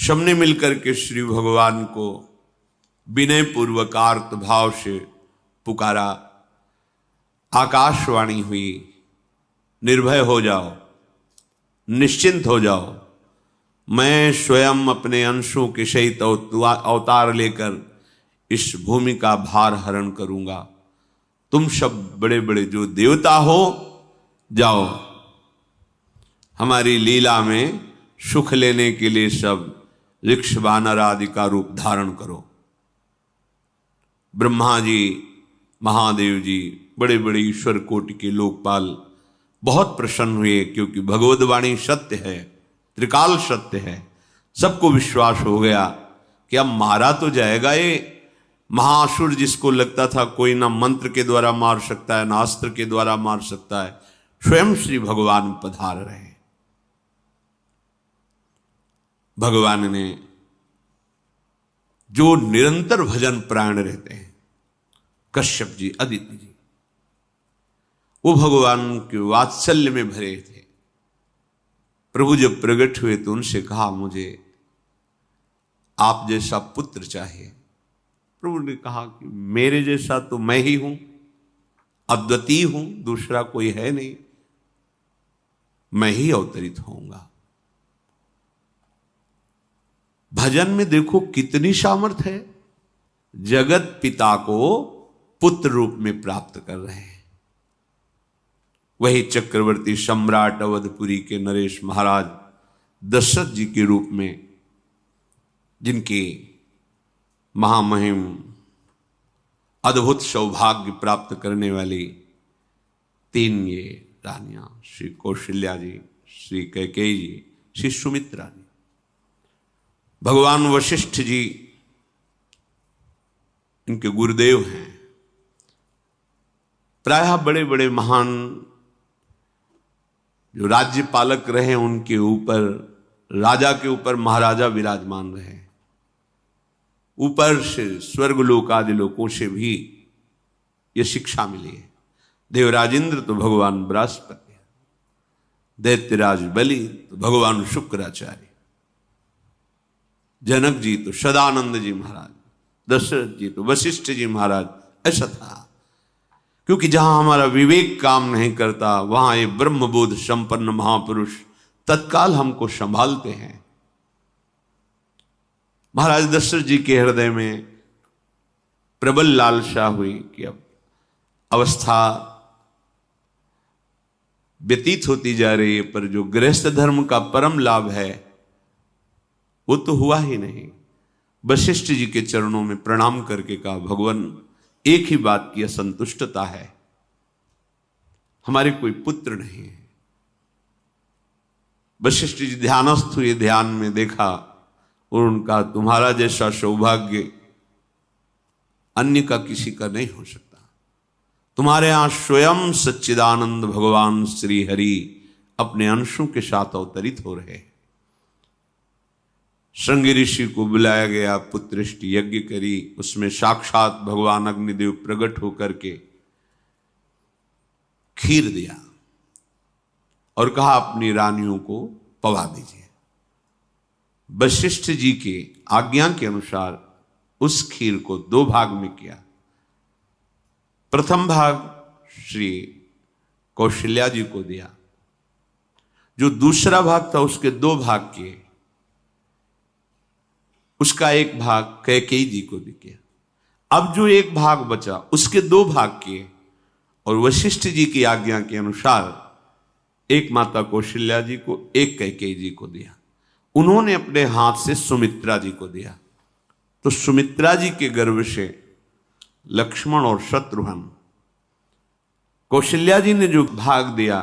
सबने मिलकर के श्री भगवान को विनय पूर्वक आर्त भाव से पुकारा। आकाशवाणी हुई, निर्भय हो जाओ, निश्चिंत हो जाओ, मैं स्वयं अपने अंशों के सहित अवतार लेकर इस भूमि का भार हरण करूंगा। तुम सब बड़े बड़े जो देवता हो, जाओ हमारी लीला में सुख लेने के लिए सब ऋक्ष वानर आदि का रूप धारण करो। ब्रह्मा जी, महादेव जी, बड़े बड़े ईश्वर कोटि के लोकपाल बहुत प्रसन्न हुए, क्योंकि भगवद वाणी सत्य है, त्रिकाल सत्य है। सबको विश्वास हो गया कि अब मारा तो जाएगा ये महासुर, जिसको लगता था कोई ना मंत्र के द्वारा मार सकता है ना अस्त्र के द्वारा मार सकता है। स्वयं श्री भगवान पधार रहे। भगवान ने जो निरंतर भजन प्राण रहते हैं, कश्यप जी, अदिति जी, वो भगवान के वात्सल्य में भरे थे। प्रभु जब प्रकट हुए तो उनसे कहा, मुझे आप जैसा पुत्र चाहिए। प्रभु ने कहा कि मेरे जैसा तो मैं ही हूं, अद्वितीय हूं, दूसरा कोई है नहीं, मैं ही अवतरित होऊंगा। भजन में देखो कितनी सामर्थ्य है। जगत पिता को पुत्र रूप में प्राप्त कर रहे हैं। वही चक्रवर्ती सम्राट अवधपुरी के नरेश महाराज दशरथ जी के रूप में, जिनके महामहिम अद्भुत सौभाग्य प्राप्त करने वाली तीन ये रानियां, श्री कौशल्या जी, श्री कैकेयी जी, श्री सुमित्रा जी। भगवान वशिष्ठ जी इनके गुरुदेव हैं। प्रायः बड़े बड़े महान जो राज्य पालक रहे, उनके ऊपर, राजा के ऊपर महाराजा विराजमान रहे। ऊपर से स्वर्गलोक आदि लोकों से भी ये शिक्षा मिली है। देवराजेंद्र तो भगवान बृहस्पति, दैत्यराज बलि तो भगवान शुक्राचार्य, जनक जी तो सदानंद जी महाराज, दशरथ जी तो वशिष्ठ जी महाराज। ऐसा था, क्योंकि जहां हमारा विवेक काम नहीं करता, वहां ये ब्रह्मबोध संपन्न महापुरुष तत्काल हमको संभालते हैं। महाराज दशरथ जी के हृदय में प्रबल लालसा हुई कि अब अवस्था व्यतीत होती जा रही है, पर जो गृहस्थ धर्म का परम लाभ है वो तो हुआ ही नहीं। वशिष्ठ जी के चरणों में प्रणाम करके कहा, भगवान एक ही बात की असंतुष्टता है, हमारे कोई पुत्र नहीं है। वशिष्ठ जी ध्यानस्थ हुए, ध्यान में देखा और उनका, तुम्हारा जैसा सौभाग्य अन्य का किसी का नहीं हो सकता। तुम्हारे यहां स्वयं सच्चिदानंद भगवान श्री हरि अपने अंशों के साथ अवतरित हो रहे हैं। श्रृंगी ऋषि को बुलाया गया, पुत्रष्टि यज्ञ करी, उसमें साक्षात भगवान अग्निदेव प्रकट होकर के खीर दिया और कहा अपनी रानियों को पवा दीजिए। वशिष्ठ जी के आज्ञा के अनुसार उस खीर को दो भाग में किया। प्रथम भाग श्री कौशल्या जी को दिया, जो दूसरा भाग था उसके दो भाग किए, उसका एक भाग कैकेयी जी को भी किया। अब जो एक भाग बचा उसके दो भाग किए और वशिष्ठ जी की आज्ञा के अनुसार एक माता कौशल्या जी को, एक कैकेयी जी को दिया। उन्होंने अपने हाथ से सुमित्रा जी को दिया। तो सुमित्रा जी के गर्भ से लक्ष्मण और शत्रुघ्न, कौशल्या जी ने जो भाग दिया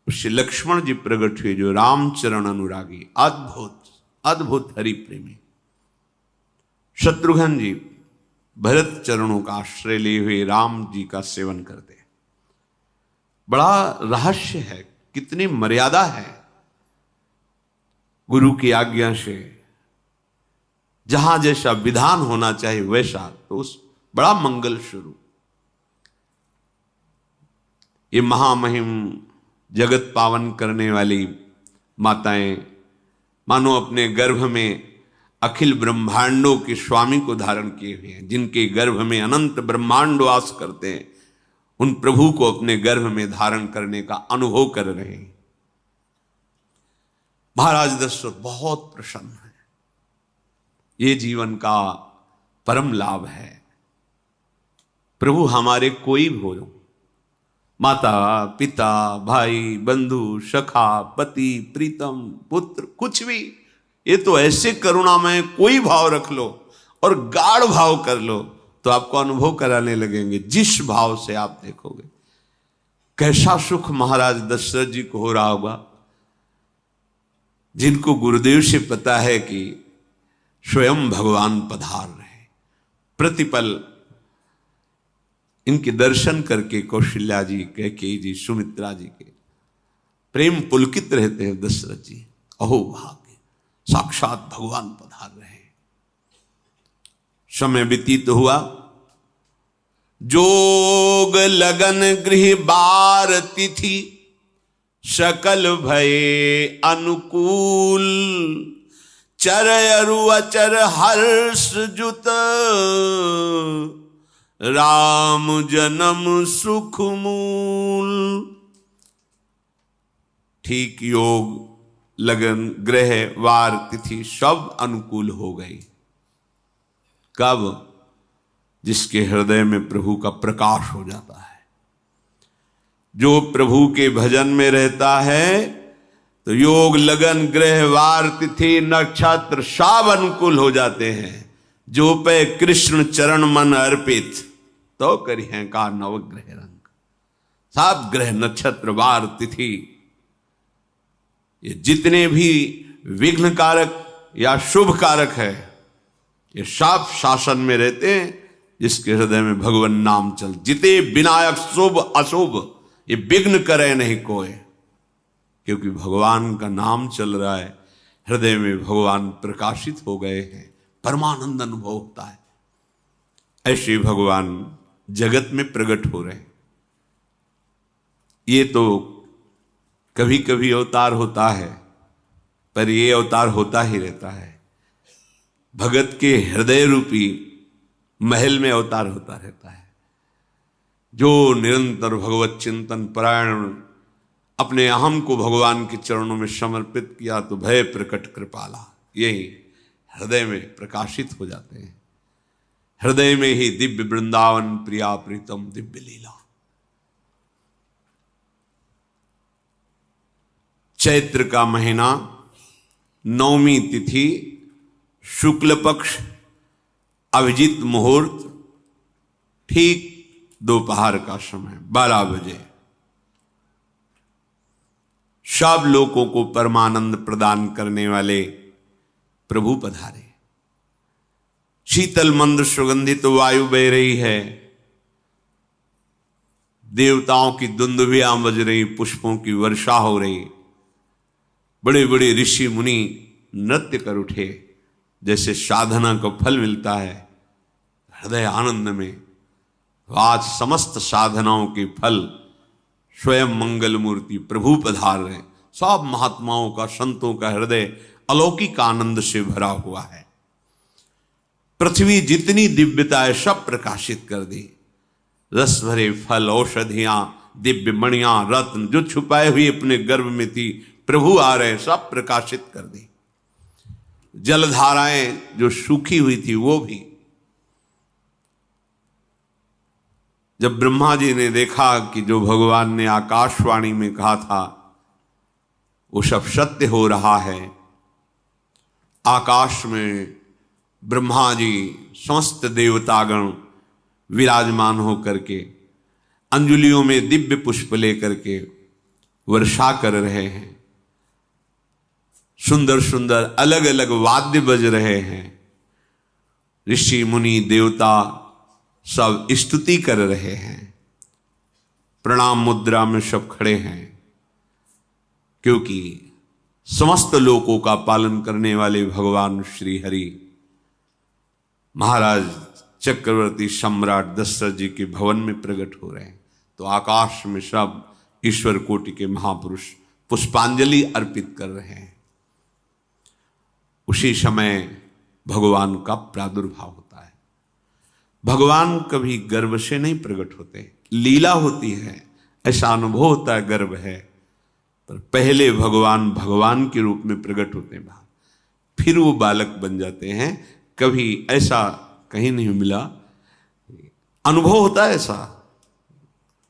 उससे लक्ष्मण जी प्रकट हुए, जो रामचरण अनुरागी, अद्भुत अद्भुत हरि प्रेमी। शत्रुघ्न जी भरत चरणों का आश्रय लिए हुए राम जी का सेवन करते। बड़ा रहस्य है, कितनी मर्यादा है। गुरु की आज्ञा से जहां जैसा विधान होना चाहिए वैसा, तो उस बड़ा मंगल शुरू। ये महामहिम जगत पावन करने वाली माताएं मानो अपने गर्भ में अखिल ब्रह्मांडों के स्वामी को धारण किए हुए हैं, जिनके गर्भ में अनंत ब्रह्मांड वास करते हैं, उन प्रभु को अपने गर्भ में धारण करने का अनुभव कर रहे हैं। महाराज दशरथ बहुत प्रसन्न है। ये जीवन का परम लाभ है। प्रभु हमारे कोई भी हो, माता पिता भाई बंधु सखा पति प्रीतम पुत्र, कुछ भी, ये तो ऐसे करुणामय कोई भाव रख लो और गाढ़ भाव कर लो तो आपको अनुभव कराने लगेंगे। जिस भाव से आप देखोगे कैसा सुख महाराज दशरथ जी को हो रहा होगा, जिनको गुरुदेव से पता है कि स्वयं भगवान पधार रहे। प्रतिपल इनके दर्शन करके कौशल्या जी, कैकेयी जी, सुमित्रा जी के प्रेम पुलकित रहते हैं। दशरथ जी अहो भाग्य, साक्षात भगवान पधार रहे हैं। समय व्यतीत हुआ, जोग लगन गृह बार तिथि सकल भये अनुकूल, चर अरु अचर हर्ष जुत राम जन्म सुख मूल। ठीक योग लगन ग्रह वार तिथि सब अनुकूल हो गई। कब? जिसके हृदय में प्रभु का प्रकाश हो जाता है। जो प्रभु के भजन में रहता है तो योग लगन ग्रह वार तिथि नक्षत्र सब अनुकूल हो जाते हैं। जो पे कृष्ण चरण मन अर्पित तो करी है का नवग्रह रंग। सब ग्रह नक्षत्र वार तिथि ये जितने भी विघ्न कारक या शुभ कारक है, ये सब शासन में रहते हैं। जिसके हृदय में भगवान नाम चल, जिते विनायक शुभ अशुभ ये विघ्न करे नहीं कोई, क्योंकि भगवान का नाम चल रहा है, हृदय में भगवान प्रकाशित हो गए हैं, परमानंद अनुभव होता है। ऐसे भगवान जगत में प्रकट हो रहे हैं। ये तो कभी कभी अवतार होता है, पर ये अवतार होता ही रहता है। भगत के हृदय रूपी महल में अवतार होता रहता है। जो निरंतर भगवत चिंतन परायण अपने अहम को भगवान के चरणों में समर्पित किया तो भय प्रकट कृपाला, यही हृदय में प्रकाशित हो जाते हैं। हृदय में ही दिव्य वृंदावन प्रिया प्रीतम दिव्य लीला। चैत्र का महीना, नवमी तिथि, शुक्ल पक्ष, अभिजीत मुहूर्त, ठीक दोपहर का समय 12 बजे। सब लोगों को परमानंद प्रदान करने वाले प्रभु पधारे। शीतल मंद सुगंधित वायु बह रही है, देवताओं की दुंदुभियां बज रही, पुष्पों की वर्षा हो रही। बड़े बड़े ऋषि मुनि नृत्य कर उठे, जैसे साधना को फल मिलता है। हृदय आनंद में आज समस्त साधनाओं के फल स्वयं मंगल मूर्ति प्रभु पधार रहे। सब महात्माओं का, संतों का हृदय अलौकिक आनंद से भरा हुआ है। पृथ्वी जितनी दिव्यता है सब प्रकाशित कर दी। रस भरे फल, औषधियां, दिव्य मणियां, रत्न जो छुपाए हुए अपने गर्भ में थी, प्रभु आ रहे, सब प्रकाशित कर दी। जलधाराएं जो सूखी हुई थी वो भी। जब ब्रह्मा जी ने देखा कि जो भगवान ने आकाशवाणी में कहा था वो सब सत्य हो रहा है, आकाश में ब्रह्मा जी समस्त देवतागण विराजमान होकर के अंजलियों में दिव्य पुष्प लेकर के वर्षा कर रहे हैं। सुंदर सुंदर अलग अलग वाद्य बज रहे हैं। ऋषि मुनि देवता सब स्तुति कर रहे हैं। प्रणाम मुद्रा में सब खड़े हैं, क्योंकि समस्त लोकों का पालन करने वाले भगवान श्री हरि महाराज चक्रवर्ती सम्राट दशरथ जी के भवन में प्रकट हो रहे हैं। तो आकाश में सब ईश्वर कोटि के महापुरुष पुष्पांजलि अर्पित कर रहे हैं। उसी समय भगवान का प्रादुर्भाव होता है। भगवान कभी गर्भ से नहीं प्रकट होते, लीला होती है, ऐसा अनुभव होता है गर्भ है, पर पहले भगवान भगवान के रूप में प्रकट होते हैं, फिर वो बालक बन जाते हैं। कभी ऐसा कहीं नहीं मिला, अनुभव होता है ऐसा,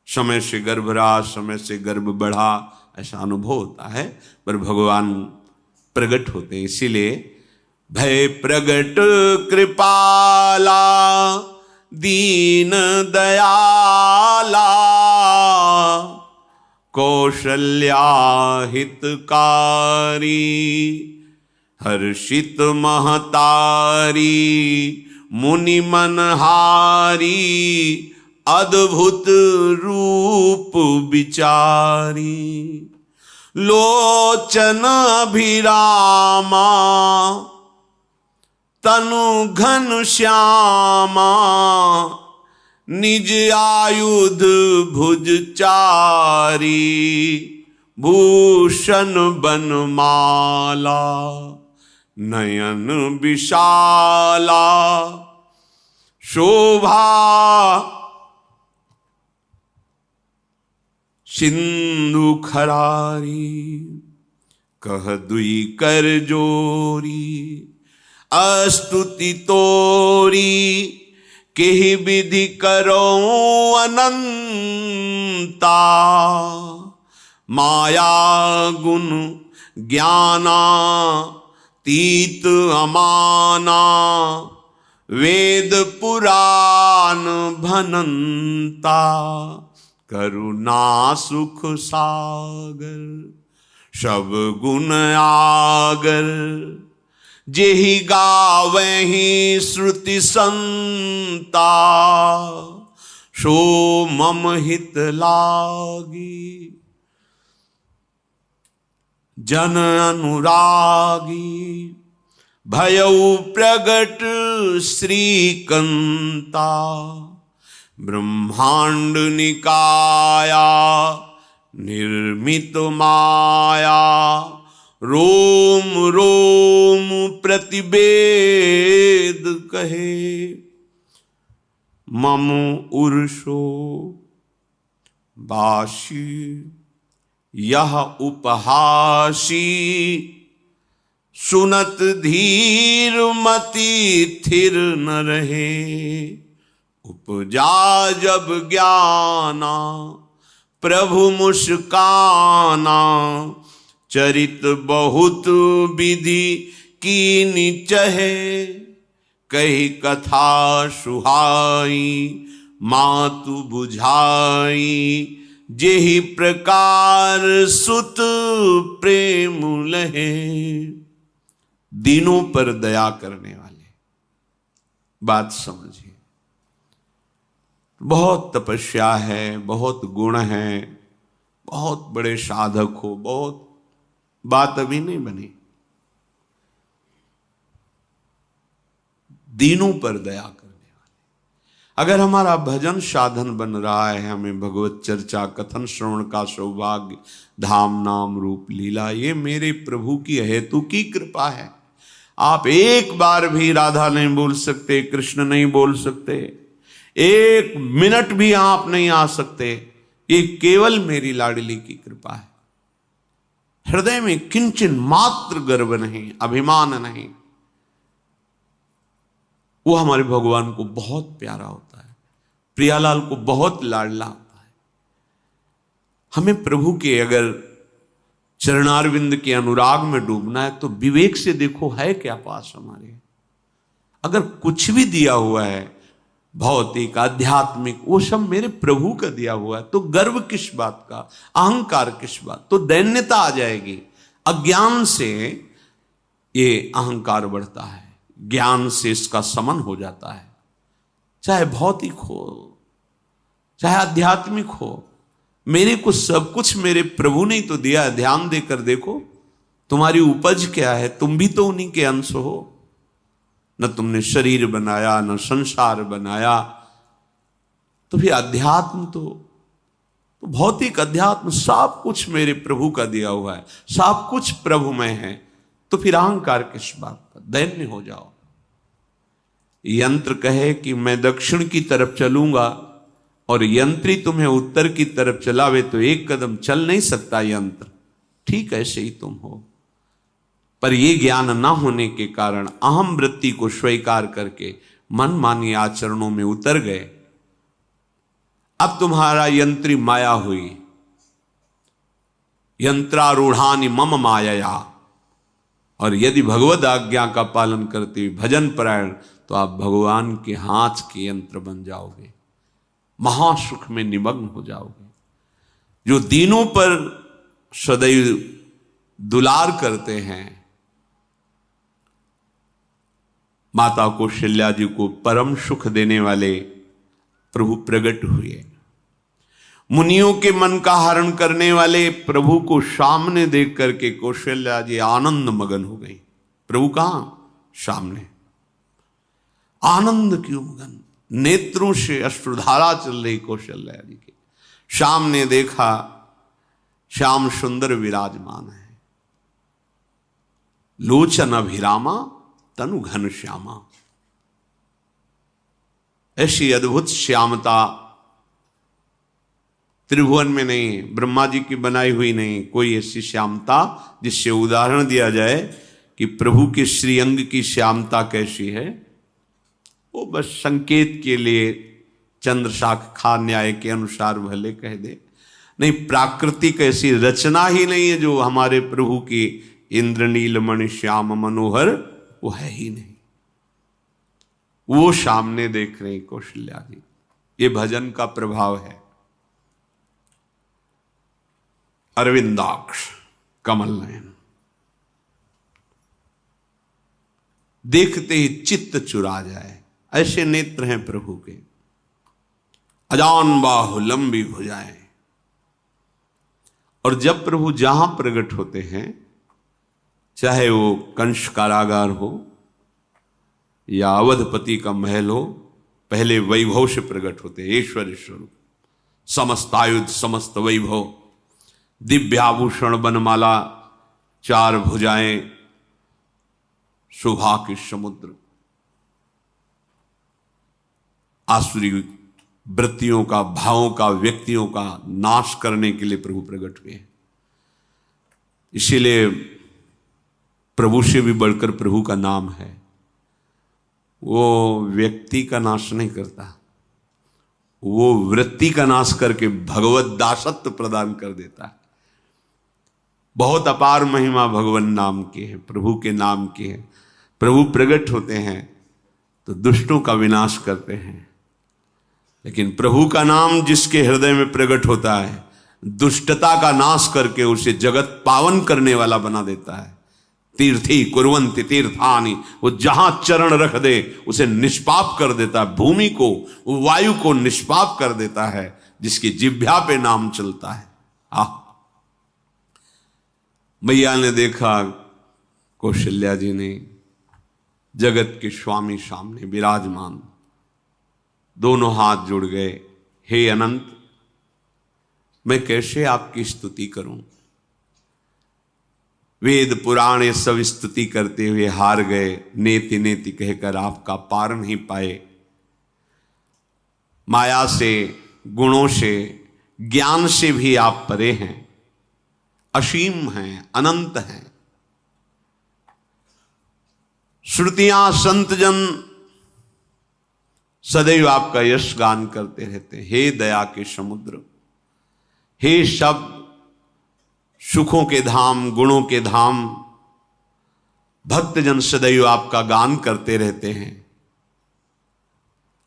समय से गर्भ रहा, समय से गर्भ बढ़ा, ऐसा अनुभव होता है, पर भगवान प्रकट होते हैं। इसीलिए भय प्रगट कृपाला दीन दयाला कौशल्या हितकारी हर्षित महतारी मुनि मनहारी अद्भुत रूप विचारी लोचन अभिरामा तनु घन श्यामा निज आयुध भुज चारी भूषण बनमाला नयन विशाला शोभा सिंधु खरारी कह दुई कर जोरी अस्तुति तोरी केहि विधि करो अनंता माया गुण ज्ञाना तीत अमाना वेद पुराण भनंता करुणा सुख सागर सब गुण आगर जेहि गावहि श्रुति संता सो मम हित लागी जन अनुरागी भयउ प्रगट श्रीकंता ब्रह्मांड निकाया निर्मित माया रोम रोम प्रतिवेद कहे मम उर्षो बाशी यह उपहासी सुनत धीर मति थिर न रहे उपजा जब ज्ञाना प्रभु मुस्काना चरित बहुत विधि कीनि चहे कही कथा सुहाई मातु बुझाई जेहि प्रकार सुत प्रेम लहे दीनों पर दया करने वाले। बात समझिए, बहुत तपस्या है, बहुत गुण है, बहुत बड़े साधक हो, बहुत बात अभी नहीं बनी। दीनों पर दया करने वाले। अगर हमारा भजन साधन बन रहा है, हमें भगवत चर्चा कथन श्रवण का सौभाग्य, धाम नाम रूप लीला, ये मेरे प्रभु की हेतु की कृपा है। आप एक बार भी राधा नहीं बोल सकते, कृष्ण नहीं बोल सकते, एक मिनट भी आप नहीं आ सकते, ये केवल मेरी लाडली की कृपा है। हृदय में किंचन मात्र गर्व नहीं, अभिमान नहीं, वो हमारे भगवान को बहुत प्यारा होता है, प्रियालाल को बहुत लाडला होता है। हमें प्रभु के अगर चरणारविंद के अनुराग में डूबना है तो विवेक से देखो है क्या पास हमारे। अगर कुछ भी दिया हुआ है भौतिक आध्यात्मिक, वो सब मेरे प्रभु का दिया हुआ है, तो गर्व किस बात का, अहंकार किस बात, तो दैन्यता आ जाएगी। अज्ञान से ये अहंकार बढ़ता है, ज्ञान से इसका समन हो जाता है। चाहे भौतिक हो चाहे आध्यात्मिक हो, मेरे को सब कुछ मेरे प्रभु ने तो दिया है। ध्यान देकर देखो तुम्हारी उपज क्या है, तुम भी तो उन्हीं के अंश हो। न तुमने शरीर बनाया, न संसार बनाया, तो फिर अध्यात्म तो भौतिक अध्यात्म सब कुछ मेरे प्रभु का दिया हुआ है, सब कुछ प्रभु में है। तो फिर अहंकार किस बात का, दैन्य हो जाओ। यंत्र कहे कि मैं दक्षिण की तरफ चलूंगा और यंत्री तुम्हें उत्तर की तरफ चलावे तो एक कदम चल नहीं सकता यंत्र, ठीक ऐसे ही तुम हो। पर यह ज्ञान ना होने के कारण अहम वृत्ति को स्वीकार करके मनमानी आचरणों में उतर गए। अब तुम्हारा यंत्री माया हुई, यंत्रारूढ़ानि मम मायया। और यदि भगवद आज्ञा का पालन करते हुए भजन परायण, तो आप भगवान के हाथ के यंत्र बन जाओगे, महासुख में निमग्न हो जाओगे। जो दीनों पर सदैव दुलार करते हैं, माता कौशल्या जी को परम सुख देने वाले प्रभु प्रकट हुए। मुनियों के मन का हरण करने वाले प्रभु को सामने देख करके कौशल्या जी आनंद मगन हो गई। प्रभु कहां? सामने। आनंद क्यों मगन? नेत्रों से अश्रुधारा चल रही कौशल्या जी के सामने देखा, श्याम सुंदर विराजमान है, लोचन अभिरामा तनु घन श्यामा। ऐसी अद्भुत श्यामता त्रिभुवन में नहीं, ब्रह्मा जी की बनाई हुई नहीं कोई ऐसी श्यामता जिससे उदाहरण दिया जाए कि प्रभु के श्रीअंग की श्यामता कैसी है। वो बस संकेत के लिए चंद्र शाखा न्याय के अनुसार भले कह दे, नहीं प्राकृतिक ऐसी रचना ही नहीं है जो हमारे प्रभु की इंद्रनील मणि श्याम मनोहर, वो है ही नहीं। वो सामने देख रहे कौशल्या जी। ये भजन का प्रभाव है। अरविंदाक्ष कमल नयन, देखते ही चित्त चुरा जाए, ऐसे नेत्र हैं प्रभु के। अजान बाहु लंबी भुजाएं। और जब प्रभु जहां प्रकट होते हैं, चाहे वो कंस कारागार हो या अवधपति का महल हो, पहले वैभव से प्रकट होते हैं। ऐश्वर्य स्वरूप, समस्त आयुध, समस्त वैभव, दिव्याभूषण, बनमाला, चार भुजाएं, शोभा के समुद्र, आसुरी वृत्तियों का, भावों का, व्यक्तियों का नाश करने के लिए प्रभु प्रकट हुए। इसीलिए प्रभु से भी बढ़कर प्रभु का नाम है। वो व्यक्ति का नाश नहीं करता, वो वृत्ति का नाश करके भगवत दासत्व प्रदान कर देता है। बहुत अपार महिमा भगवान नाम की है, प्रभु के नाम की है। प्रभु प्रकट होते हैं तो दुष्टों का विनाश करते हैं, लेकिन प्रभु का नाम जिसके हृदय में प्रकट होता है, दुष्टता का नाश करके उसे जगत पावन करने वाला बना देता है। तीर्थी कुर्वन्ति तीर्थानि, वो जहां चरण रख दे उसे निष्पाप कर देता है। भूमि को, वायु को निष्पाप कर देता है जिसकी जिह्वा पे नाम चलता है। मैया ने देखा, कौशल्या जी ने, जगत के स्वामी सामने विराजमान, दोनों हाथ जुड़ गए। हे अनंत, मैं कैसे आपकी स्तुति करूं? वेद पुराण ये सब स्तुति करते हुए हार गए। नेति नेति कहकर आपका पार नहीं पाए। माया से, गुणों से, ज्ञान से भी आप परे हैं, असीम हैं, अनंत हैं। श्रुतियां, संतजन सदैव आपका यश गान करते रहते हैं। हे दया के समुद्र, हे शब्द, सुखों के धाम, गुणों के धाम, भक्तजन सदैव आपका गान करते रहते हैं।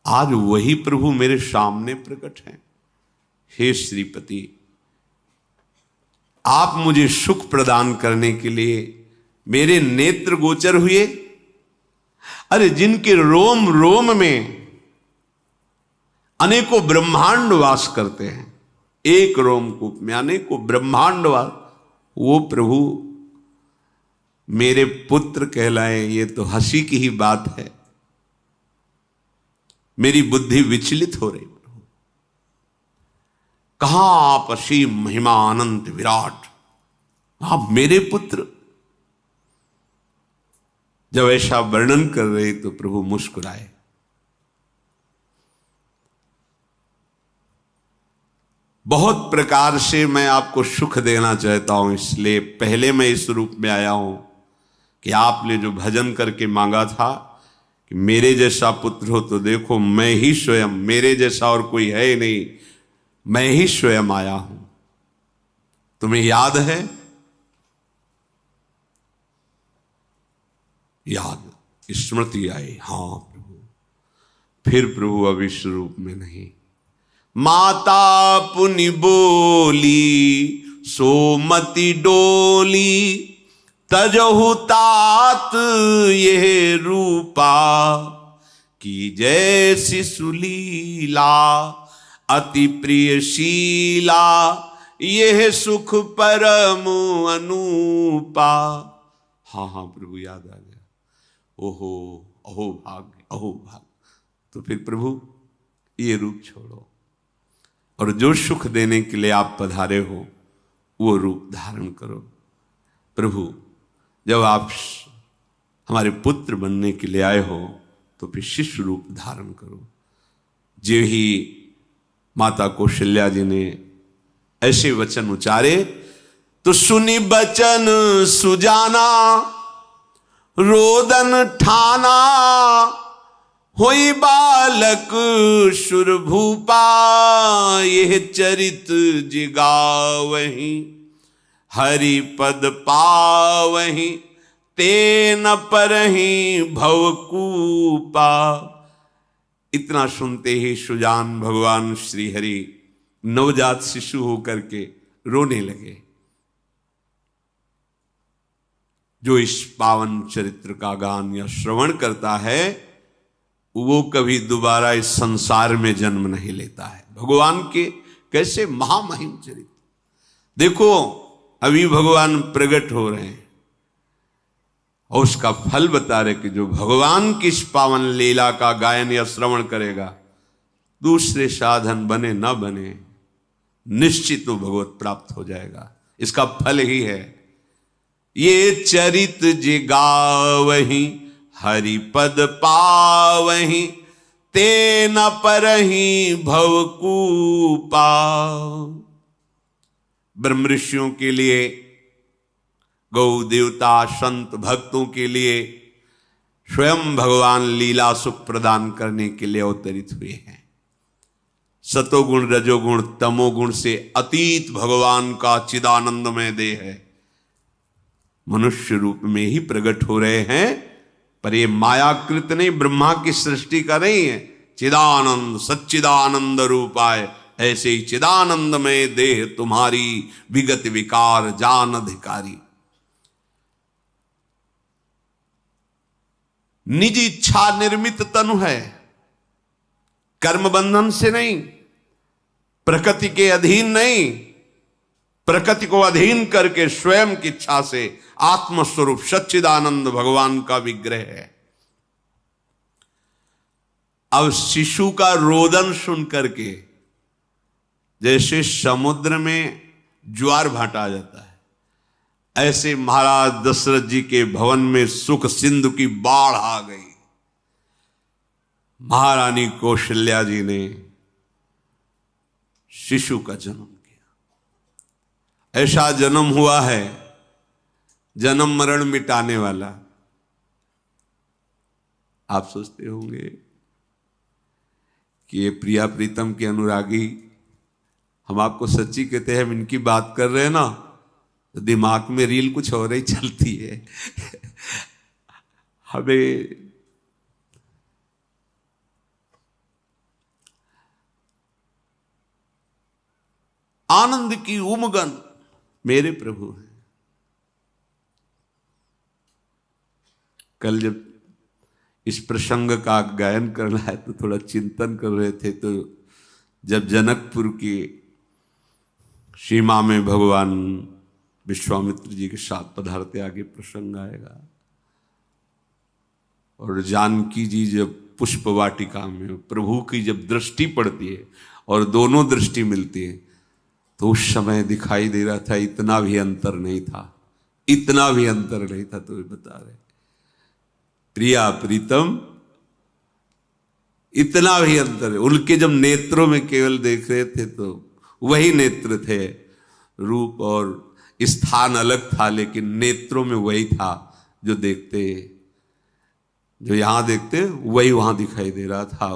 आज वही प्रभु मेरे सामने प्रकट हैं। हे श्रीपति, आप मुझे सुख प्रदान करने के लिए मेरे नेत्र गोचर हुए। अरे जिनके रोम रोम में अनेकों ब्रह्मांड वास करते हैं, एक रोमकूप में अनेकों ब्रह्मांड वास, वो प्रभु मेरे पुत्र कहलाए, ये तो हंसी की ही बात है। मेरी बुद्धि विचलित हो रही। प्रभु कहां आप असीम महिमा अनंत विराट, आप मेरे पुत्र, जब ऐसा वर्णन कर रहे तो प्रभु मुस्कुराए। बहुत प्रकार से मैं आपको सुख देना चाहता हूं, इसलिए पहले मैं इस रूप में आया हूं कि आपने जो भजन करके मांगा था कि मेरे जैसा पुत्र हो, तो देखो मैं ही स्वयं, मेरे जैसा और कोई है ही नहीं, मैं ही स्वयं आया हूं। तुम्हें याद है? याद, स्मृति आई। हाँ प्रभु। फिर प्रभु अब इस रूप में नहीं। माता पुनि बोली सोमति डोली, तजहु तात ये रूपा, की जैसी सुलीला अति प्रियशीला, यह सुख परम अनूपा। हाँ हाँ प्रभु याद आ गया। ओहो अहो भाग्य, अहो भाग्य। तो फिर प्रभु ये रूप छोड़ो और जो सुख देने के लिए आप पधारे हो वो रूप धारण करो। प्रभु जब आप हमारे पुत्र बनने के लिए आए हो तो फिर शिष्य रूप धारण करो। जो ही माता कौशल्या जी ने ऐसे वचन उचारे तो सुनी बचन सुजाना, रोदन ठाना, होई बालक सुरभूपा, यह चरित जिगावहि, हरि पद पावहि, ते न परहि भवकूपा। इतना सुनते ही सुजान भगवान श्री हरि नवजात शिशु होकर के रोने लगे। जो इस पावन चरित्र का गान या श्रवण करता है वो कभी दोबारा इस संसार में जन्म नहीं लेता है। भगवान के कैसे महामहिम चरित्र देखो, अभी भगवान प्रकट हो रहे हैं और उसका फल बता रहे कि जो भगवान की इस पावन लीला का गायन या श्रवण करेगा, दूसरे साधन बने न बने, निश्चित वो भगवत प्राप्त हो जाएगा। इसका फल ही है ये चरित जिगावहि, हरि पद पावहि, ते न परहि भवकूपा। ब्रह्म ऋषियों के लिए, गौ देवता संत भक्तों के लिए स्वयं भगवान लीला सुख प्रदान करने के लिए अवतरित हुए हैं। सतोगुण रजोगुण तमोगुण से अतीत भगवान का चिदानंदमय देह है, मनुष्य रूप में ही प्रकट हो रहे हैं। पर ये मायाकृत नहीं, ब्रह्मा की सृष्टि का नहीं है। चिदानंद सच्चिदानंद रूपाय, ऐसे ही चिदानंद में देह तुम्हारी, विगत विकार जान अधिकारी। निज इच्छा निर्मित तनु है, कर्म बंधन से नहीं, प्रकृति के अधीन नहीं, प्रकृति को अधीन करके स्वयं की इच्छा से आत्मस्वरूप सच्चिदानंद भगवान का विग्रह है। अब शिशु का रोदन सुन करके जैसे समुद्र में ज्वार भाटा आ जाता है, ऐसे महाराज दशरथ जी के भवन में सुख सिंधु की बाढ़ आ गई। महारानी कौशल्या जी ने शिशु का जन्म किया। ऐसा जन्म हुआ है जन्म मरण मिटाने वाला। आप सोचते होंगे कि ये प्रिया प्रीतम के अनुरागी, हम आपको सच्ची कहते हैं, हम इनकी बात कर रहे हैं ना तो दिमाग में रील कुछ और ही चलती है। हमें आनंद की उमगन मेरे प्रभु हैं। कल जब इस प्रसंग का गायन करना है तो थोड़ा चिंतन कर रहे थे, तो जब जनकपुर की सीमा में भगवान विश्वामित्र जी के साथ पधारते, आगे प्रसंग आएगा, और जानकी जी जब पुष्प वाटिका में प्रभु की जब दृष्टि पड़ती है और दोनों दृष्टि मिलती है, तो उस समय दिखाई दे रहा था इतना भी अंतर नहीं था, इतना भी अंतर नहीं था। तो बता रहे प्रिया प्रीतम, इतना भी अंतर है। उनके जब नेत्रों में केवल देख रहे थे तो वही नेत्र थे, रूप और स्थान अलग था, लेकिन नेत्रों में वही था जो देखते, जो यहां देखते वही वहां दिखाई दे रहा था।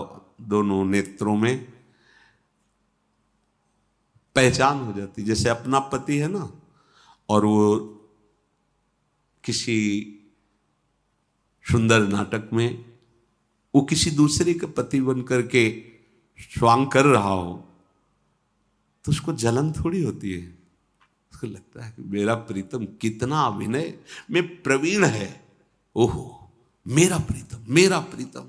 दोनों नेत्रों में पहचान हो जाती, जैसे अपना पति है ना, और वो किसी सुंदर नाटक में वो किसी दूसरे का पति बन करके स्वांग कर रहा हो तो उसको जलन थोड़ी होती है, उसको लगता है कि मेरा प्रीतम कितना अभिनय में प्रवीण है, ओहो मेरा प्रीतम, मेरा प्रीतम।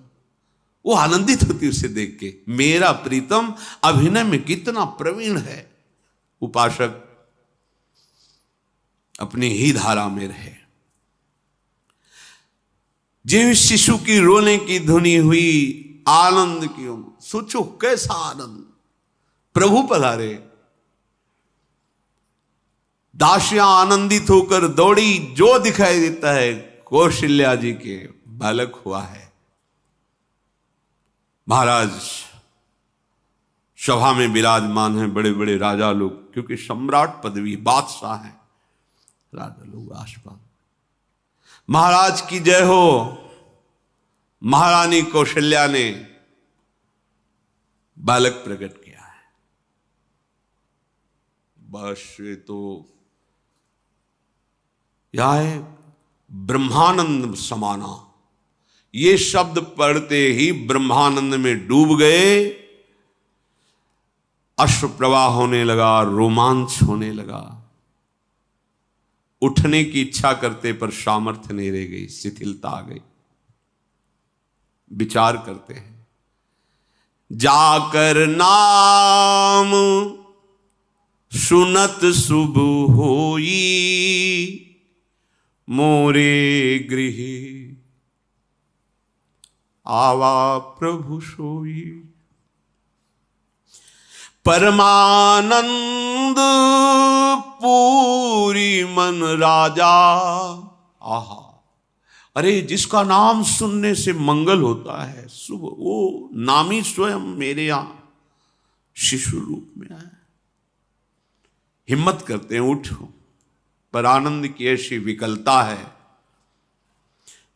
वो आनंदित होती उसे देख के, मेरा प्रीतम अभिनय में कितना प्रवीण है। उपासक अपनी ही धारा में रहे। जिस शिशु की रोने की धुनी हुई आनंद की, सोचो कैसा आनंद, प्रभु पधारे। दासियां आनंदित होकर दौड़ी, जो दिखाई देता है कौशल्या जी के बालक हुआ है। महाराज सभा में विराजमान हैं, बड़े बड़े राजा लोग, क्योंकि सम्राट पदवी, बादशाह है, राजा लोग आसपास। महाराज की जय हो। महारानी कौशल्या ने बालक प्रकट किया है। बस ये तो यह है ब्रह्मानंद समाना। ये शब्द पढ़ते ही ब्रह्मानंद में डूब गए, अश्रु प्रवाह होने लगा, रोमांच होने लगा। उठने की इच्छा करते पर सामर्थ्य नहीं रह गई, शिथिलता आ गई। विचार करते हैं, जाकर नाम सुनत शुभ होई, मोरे गृह आवा प्रभु सोई। परमानंद पूरी मन राजा। आहा, अरे जिसका नाम सुनने से मंगल होता है, शुभ, वो नामी स्वयं मेरे यहां शिशु रूप में आए। हिम्मत करते हैं, उठो, पर आनंद की ऐसी विकलता है,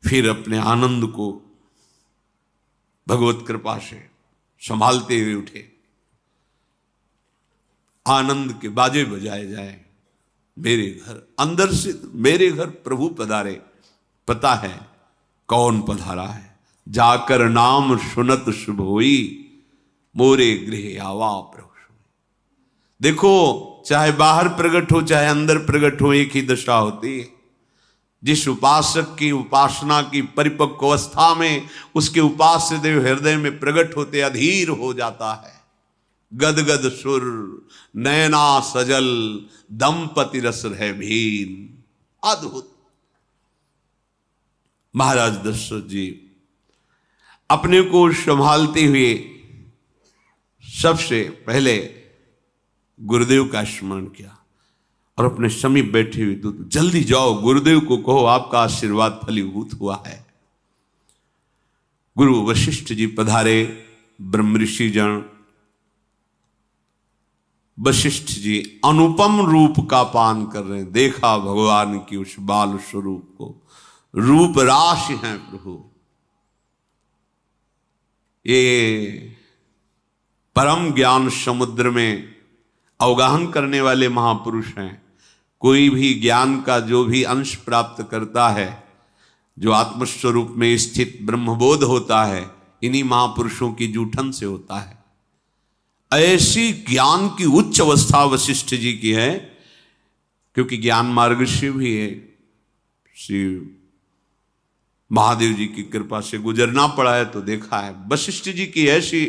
फिर अपने आनंद को भगवत कृपा से संभालते हुए उठे। आनंद के बाजे बजाए जाए, मेरे घर, अंदर से मेरे घर प्रभु पधारे। पता है कौन पधारा है, जाकर नाम सुनत शुभ होई, मोरे गृह आवा प्रभु सोई। देखो, चाहे बाहर प्रकट हो चाहे अंदर प्रकट हो, एक ही दशा होती है। जिस उपासक की उपासना की परिपक्व अवस्था में उसके उपास्य देव हृदय में प्रकट होते अधीर हो जाता है। गदगद सुर नयना सजल, दंपति रस है भीन। अद्भुत। महाराज दशरथ जी अपने को संभालते हुए सबसे पहले गुरुदेव का स्मरण किया और अपने समीप बैठे हुए तो जल्दी जाओ, गुरुदेव को कहो आपका आशीर्वाद फलीभूत हुआ है। गुरु वशिष्ठ जी पधारे। ब्रह्म ऋषि जन वशिष्ठ जी अनुपम रूप का पान कर रहे हैं। देखा भगवान की उस बाल स्वरूप को, रूप राशि हैं प्रभु। ये परम ज्ञान समुद्र में अवगाहन करने वाले महापुरुष हैं। कोई भी ज्ञान का जो भी अंश प्राप्त करता है, जो आत्मस्वरूप में स्थित ब्रह्मबोध होता है, इन्हीं महापुरुषों की जूठन से होता है। ऐसी ज्ञान की उच्च अवस्था वशिष्ठ जी की है, क्योंकि ज्ञान मार्ग से भी है, श्री महादेव जी की कृपा से गुजरना पड़ा है तो देखा है। वशिष्ठ जी की ऐसी,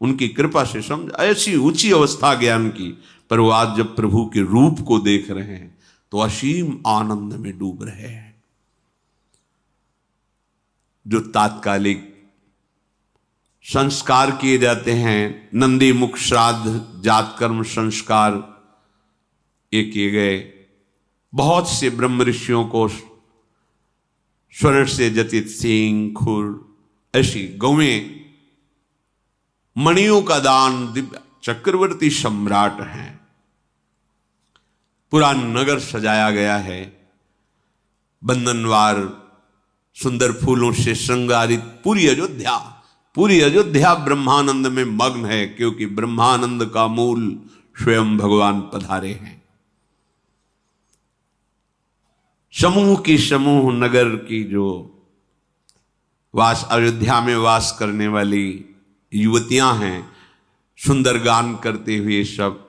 उनकी कृपा से समझ, ऐसी ऊंची अवस्था ज्ञान की, पर वो आज जब प्रभु के रूप को देख रहे हैं तो असीम आनंद में डूब रहे हैं। जो तात्कालिक संस्कार किए जाते हैं, नंदी मुख श्राद्ध जात कर्म संस्कार ये किए गए। बहुत से ब्रह्म ऋषियों को स्वर्ण से जटित सींग, खुर, ऐसी गौएं, मणियों का दान, दिव्य चक्रवर्ती सम्राट हैं। पूरा नगर सजाया गया है, बंधनवार सुंदर फूलों से श्रृंगारित पूरी अयोध्या ब्रह्मानंद में मग्न है, क्योंकि ब्रह्मानंद का मूल स्वयं भगवान पधारे हैं। समूह नगर की जो अयोध्या में वास करने वाली युवतियां हैं, सुंदर गान करते हुए सब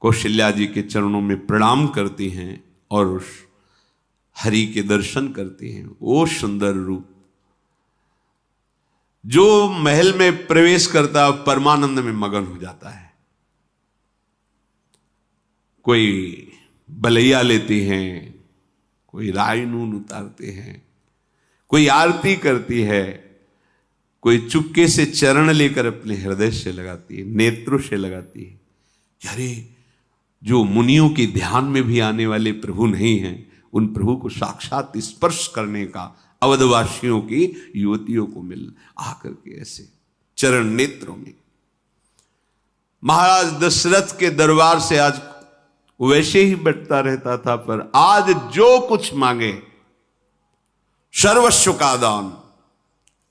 कौशल्या जी के चरणों में प्रणाम करती हैं और उस हरि के दर्शन करती हैं। वो सुंदर रूप जो महल में प्रवेश करता परमानंद में मगन हो जाता है। कोई बलैया लेती हैं, कोई राय नून उतारते हैं, कोई आरती करती है, कोई चुपके से चरण लेकर अपने हृदय से लगाती है, नेत्रों से लगाती है। अरे जो मुनियों के ध्यान में भी आने वाले प्रभु नहीं हैं, उन प्रभु को साक्षात स्पर्श करने का अवधवासियों की युवतियों को मिल आकर के ऐसे चरण नेत्रों में। महाराज दशरथ के दरबार से आज वैसे ही बटता रहता था, पर आज जो कुछ मांगे सर्वस्व का दान।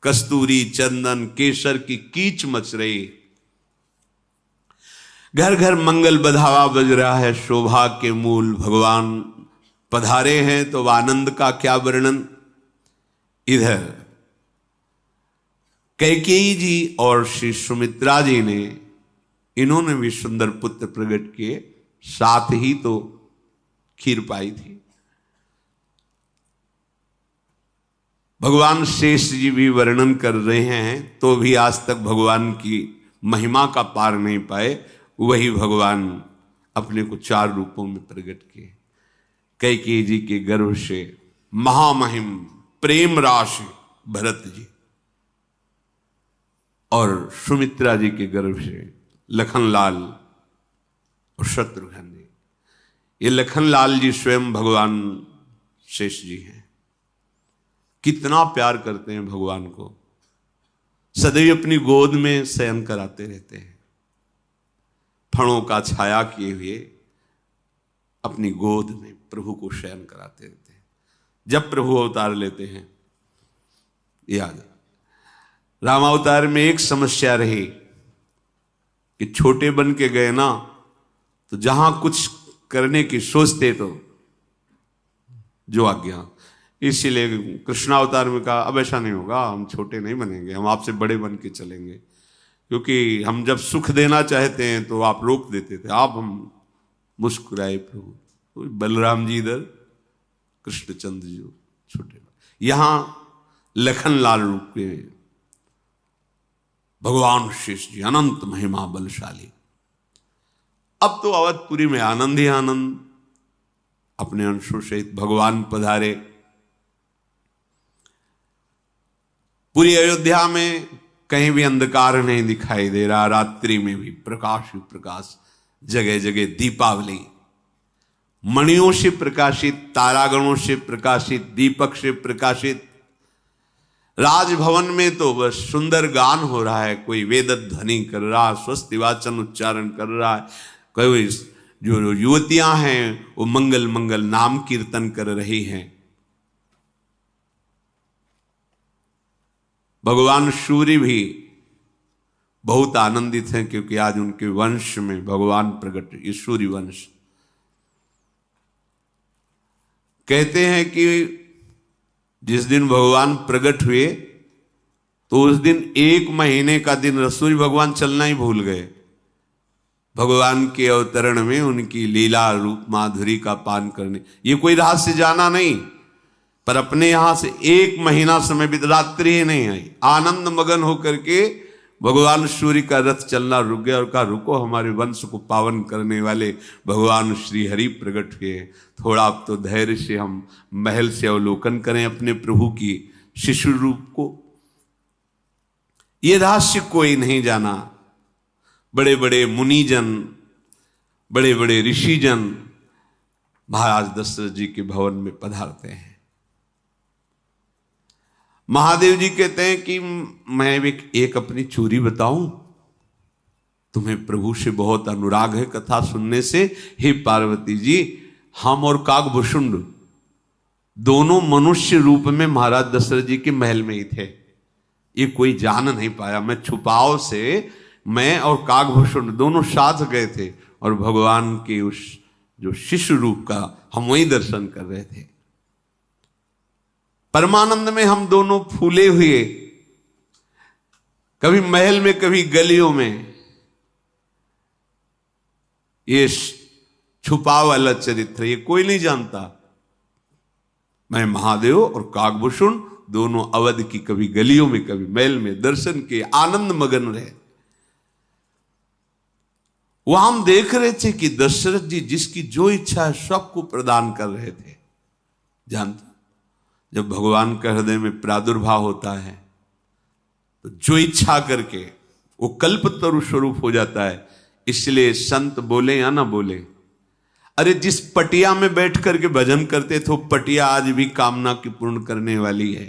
कस्तूरी, चंदन, केसर की कीच मच रही, घर घर मंगल बधावा बज रहा है। शोभा के मूल भगवान पधारे हैं, तो आनंद का क्या वर्णन। इधर कैकेयी जी और श्री सुमित्रा जी ने, इन्होंने भी सुंदर पुत्र प्रकट किए, साथ ही तो खीर पाई थी। भगवान शेष जी भी वर्णन कर रहे हैं, तो भी आज तक भगवान की महिमा का पार नहीं पाए। वही भगवान अपने को 4 रूपों में प्रकट किए। कैकेयी जी के गर्भ से महामहिम प्रेम राशि भरत जी, और सुमित्रा जी के गर्भ से लखनलाल और शत्रुघ्न जी। ये लखनलाल जी स्वयं भगवान शेष जी हैं। कितना प्यार करते हैं भगवान को, सदैव अपनी गोद में शयन कराते रहते हैं। फणों का छाया किए हुए अपनी गोद में प्रभु को शयन कराते रहते हैं। जब प्रभु अवतार लेते हैं, याद रामावतार में एक समस्या रही कि छोटे बन के गए ना, तो जहां कुछ करने की सोचते तो जो आज्ञा। इसीलिए कृष्णावतार में कहा अब ऐसा नहीं होगा, हम छोटे नहीं बनेंगे, हम आपसे बड़े बन के चलेंगे, क्योंकि हम जब सुख देना चाहते हैं तो आप रोक देते थे। आप हम मुस्कुराए प्रभु। बलराम जी इधर, कृष्णचंद्र जी छोटे, यहां लखनलाल रूप के भगवान शेष जी अनंत महिमा बलशाली। अब तो अवधपुरी में आनंद ही आनंद, अपने अंशों सहित भगवान पधारे। पूरी अयोध्या में कहीं भी अंधकार नहीं दिखाई दे रहा, रात्रि में भी प्रकाश ही प्रकाश, जगह जगह दीपावली, मणियों से प्रकाशित, तारागणों से प्रकाशित, दीपक से प्रकाशित। राजभवन में तो बस सुंदर गान हो रहा है, कोई वेद ध्वनि कर रहा है, स्वस्ति वाचन उच्चारण कर रहा है, कोई जो युवतियां हैं वो मंगल मंगल नाम कीर्तन कर रही हैं। भगवान सूर्य भी बहुत आनंदित हैं, क्योंकि आज उनके वंश में भगवान प्रकट, ये सूर्य वंश। कहते हैं कि जिस दिन भगवान प्रकट हुए तो उस दिन 1 महीने का दिन सूर्य भगवान चलना ही भूल गए। भगवान के अवतरण में उनकी लीला रूप माधुरी का पान करने, ये कोई रहस्य जाना नहीं, पर अपने यहां से 1 महीना समय बीत, रात्रि ही नहीं आई। आनंद मगन होकर के भगवान सूर्य का रथ चलना रुक गया और कहा रुको, हमारे वंश को पावन करने वाले भगवान श्री हरि प्रकट हुए, थोड़ा अब तो धैर्य से हम महल से अवलोकन करें अपने प्रभु की शिशु रूप को। ये रहस्य कोई नहीं जाना। बड़े बड़े मुनिजन, बड़े बड़े ऋषिजन महाराज दशरथ जी के भवन में पधारते हैं। महादेव जी कहते हैं कि मैं एक अपनी चोरी बताऊं, तुम्हें प्रभु से बहुत अनुराग है कथा सुनने से। हे पार्वती जी, हम और काकभूषुंड दोनों मनुष्य रूप में महाराज दशरथ जी के महल में ही थे। ये कोई जान नहीं पाया। मैं छुपाव से, मैं और काकभूषुंड दोनों साथ गए थे और भगवान के उस जो शिशु रूप का हम वही दर्शन कर रहे थे। परमानंद में हम दोनों फूले हुए, कभी महल में कभी गलियों में। ये छुपा वाला चरित्र ये कोई नहीं जानता। मैं महादेव और काकभूषुंड दोनों अवध की कभी गलियों में कभी महल में दर्शन के आनंद मगन रहे। वहां हम देख रहे थे कि दशरथ जी जिसकी जो इच्छा है सबको प्रदान कर रहे थे। जानते, जब भगवान का हृदय में प्रादुर्भाव होता है तो जो इच्छा करके वो कल्पतरु स्वरूप हो जाता है। इसलिए संत बोले या ना बोले, अरे जिस पटिया में बैठ करके भजन करते थे, पटिया आज भी कामना की पूर्ण करने वाली है।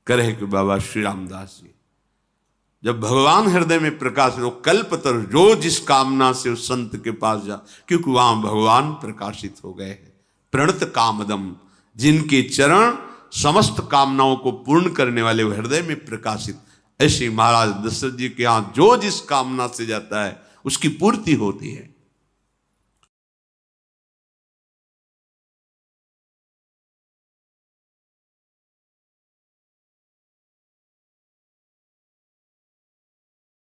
करे कि बाबा श्री रामदास जी, जब भगवान हृदय में प्रकाश हो, कल्पतरु जो जिस कामना से उस संत के पास जा, क्योंकि वहां भगवान प्रकाशित हो गए हैं। प्रणत कामदम, जिनके चरण समस्त कामनाओं को पूर्ण करने वाले हृदय में प्रकाशित। ऐसे महाराज दशरथ जी के यहां जो जिस कामना से जाता है उसकी पूर्ति होती है।